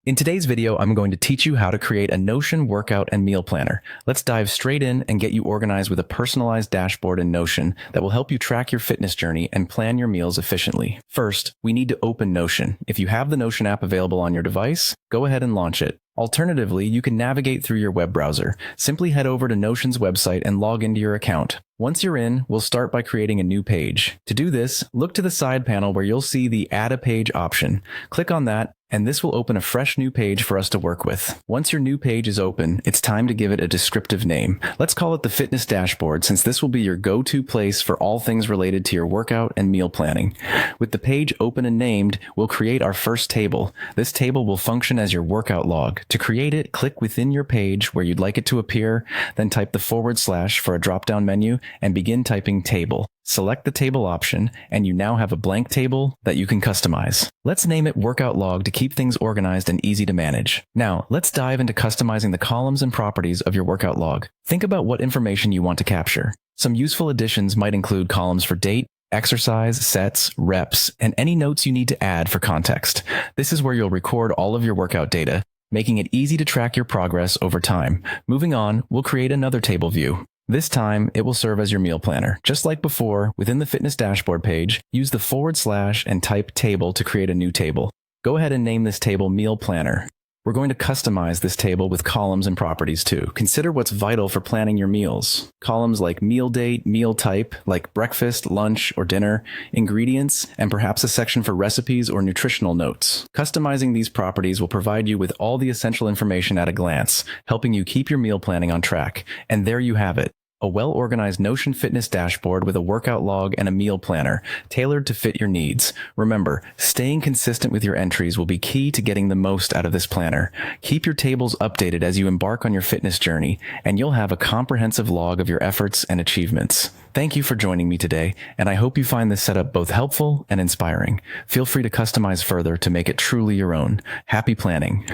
In today's video, I'm going to teach you how to create a Notion workout and meal planner. Let's dive straight in and get you organized with a personalized dashboard in Notion that will help you track your fitness journey and plan your meals efficiently. First, we need to open Notion. If you have the Notion app available on your device, go ahead and launch it. Alternatively, you can navigate through your web browser. Simply head over to Notion's website and log into your account. Once you're in, we'll start by creating a new page. To do this, look to the side panel where you'll see the Add a Page option. Click on that, and this will open a fresh new page for us to work with. Once your new page is open, it's time to give it a descriptive name. Let's call it the Fitness Dashboard, since this will be your go-to place for all things related to your workout and meal planning. With the page open and named, we'll create our first table. This table will function as your workout log. To create it, click within your page where you'd like it to appear, then type the / for a drop-down menu and begin typing table. Select the table option, and you now have a blank table that you can customize. Let's name it Workout Log to keep things organized and easy to manage. Now, let's dive into customizing the columns and properties of your workout log. Think about what information you want to capture. Some useful additions might include columns for date, exercise, sets, reps, and any notes you need to add for context. This is where you'll record all of your workout data, making it easy to track your progress over time. Moving on, we'll create another table view. This time, it will serve as your meal planner. Just like before, within the Fitness Dashboard page, use the / and type table to create a new table. Go ahead and name this table Meal Planner. We're going to customize this table with columns and properties too. Consider what's vital for planning your meals. Columns like meal date, meal type, like breakfast, lunch, or dinner, ingredients, and perhaps a section for recipes or nutritional notes. Customizing these properties will provide you with all the essential information at a glance, helping you keep your meal planning on track. And there you have it. A well-organized Notion fitness dashboard with a workout log and a meal planner, tailored to fit your needs. Remember, staying consistent with your entries will be key to getting the most out of this planner. Keep your tables updated as you embark on your fitness journey, and you'll have a comprehensive log of your efforts and achievements. Thank you for joining me today, and I hope you find this setup both helpful and inspiring. Feel free to customize further to make it truly your own. Happy planning!